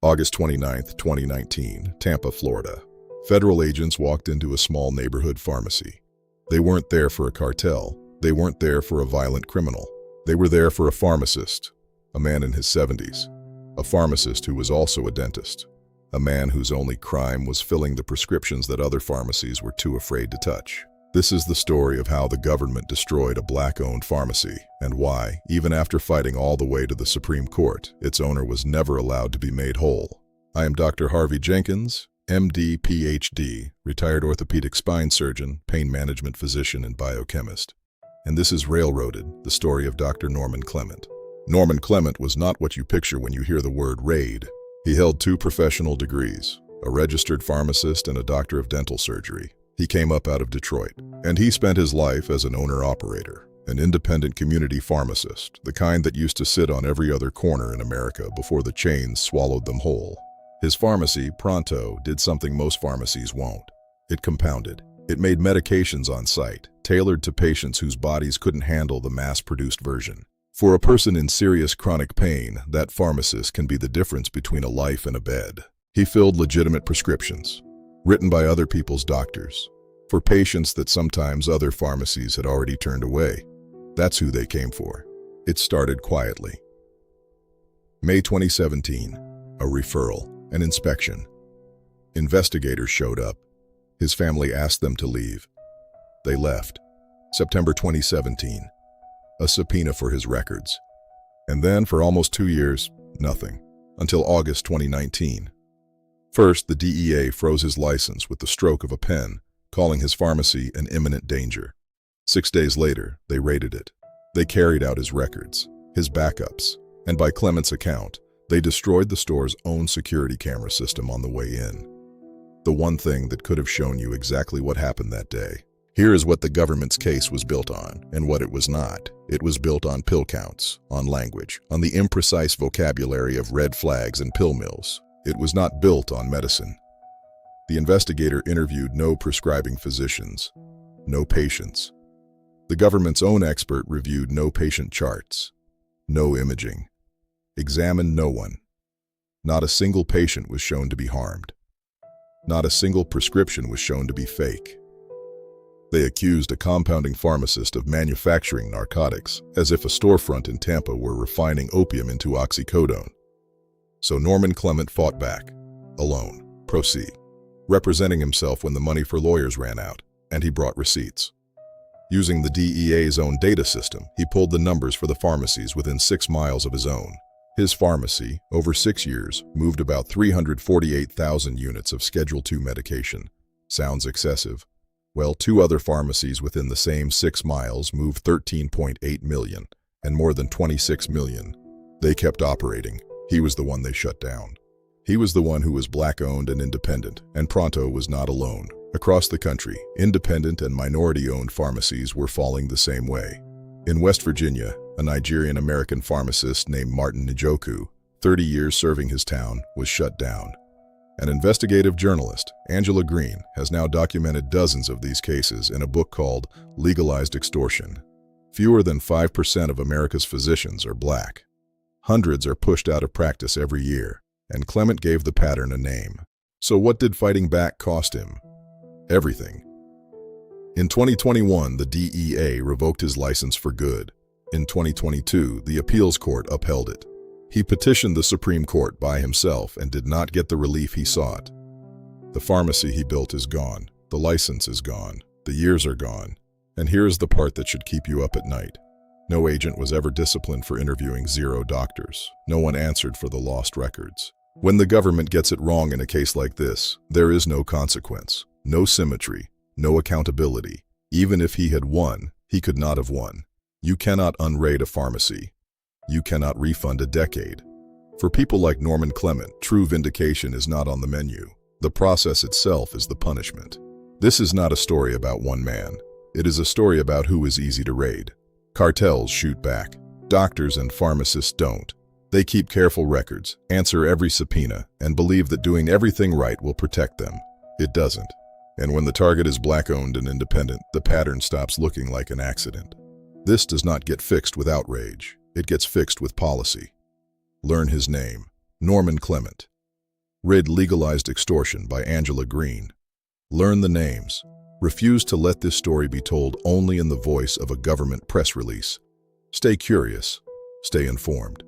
August 29, 2019, Tampa, Florida. Federal agents walked into a small neighborhood pharmacy. They weren't there for a cartel. They weren't there for a violent criminal. They were there for a pharmacist, a man in his 70s, a pharmacist who was also a dentist, a man whose only crime was filling the prescriptions that other pharmacies were too afraid to touch. This is the story of how the government destroyed a black-owned pharmacy and why, even after fighting all the way to the Supreme Court, its owner was never allowed to be made whole. I am Dr. Harvey Jenkins, MD, PhD, retired orthopedic spine surgeon, pain management physician, and biochemist. And this is Railroaded, the story of Dr. Norman Clement. Norman Clement was not what you picture when you hear the word raid. He held 2 professional degrees, a registered pharmacist and a doctor of dental surgery. He came up out of Detroit, and he spent his life as an owner-operator, an independent community pharmacist, the kind that used to sit on every other corner in America before the chains swallowed them whole. His pharmacy, Pronto, did something most pharmacies won't. It compounded. It made medications on site, tailored to patients whose bodies couldn't handle the mass-produced version. For a person in serious chronic pain, that pharmacist can be the difference between a life and a bed. He filled legitimate prescriptions, written by other people's doctors, for patients that sometimes other pharmacies had already turned away. That's who they came for. It started quietly. May 2017, a referral, an inspection. Investigators showed up. His family asked them to leave. They left. September 2017, a subpoena for his records. And then for almost 2 years, nothing, until August 2019. First, the DEA froze his license with the stroke of a pen, calling his pharmacy an imminent danger. 6 days later, they raided it. They carried out his records, his backups, and by Clement's account, they destroyed the store's own security camera system on the way in. The one thing that could have shown you exactly what happened that day. Here is what the government's case was built on, and what it was not. It was built on pill counts, on language, on the imprecise vocabulary of red flags and pill mills. It was not built on medicine. The investigator interviewed no prescribing physicians, no patients. The government's own expert reviewed no patient charts, no imaging, examined no one. Not a single patient was shown to be harmed. Not a single prescription was shown to be fake. They accused a compounding pharmacist of manufacturing narcotics, as if a storefront in Tampa were refining opium into oxycodone. So Norman Clement fought back, alone, pro se, representing himself when the money for lawyers ran out, and he brought receipts. Using the DEA's own data system, he pulled the numbers for the pharmacies within 6 miles of his own. His pharmacy, over 6 years, moved about 348,000 units of Schedule II medication. Sounds excessive. Well, 2 other pharmacies within the same 6 miles moved 13.8 million, and more than 26 million. They kept operating. He was the one they shut down. He was the one who was black-owned and independent, and Pronto was not alone. Across the country, independent and minority-owned pharmacies were falling the same way. In West Virginia, a Nigerian-American pharmacist named Martin Njoku, 30 years serving his town, was shut down. An investigative journalist, Angela Green, has now documented dozens of these cases in a book called Legalized Extortion. Fewer than 5% of America's physicians are black. Hundreds are pushed out of practice every year, and Clement gave the pattern a name. So what did fighting back cost him? Everything. In 2021, the DEA revoked his license for good. In 2022, the appeals court upheld it. He petitioned the Supreme Court by himself and did not get the relief he sought. The pharmacy he built is gone. The license is gone. The years are gone. And here's the part that should keep you up at night. No agent was ever disciplined for interviewing 0 doctors. No one answered for the lost records. When the government gets it wrong in a case like this, there is no consequence, no symmetry, no accountability. Even if he had won, he could not have won. You cannot unraid a pharmacy. You cannot refund a decade. For people like Norman Clement, true vindication is not on the menu. The process itself is the punishment. This is not a story about one man. It is a story about who is easy to raid. Cartels shoot back. Doctors and pharmacists don't. They keep careful records, answer every subpoena, and believe that doing everything right will protect them. It doesn't. And when the target is black-owned and independent, the pattern stops looking like an accident. This does not get fixed with outrage. It gets fixed with policy. Learn his name, Norman Clement. Read Legalized Extortion by Angela Green. Learn the names. Refuse to let this story be told only in the voice of a government press release. Stay curious. Stay informed.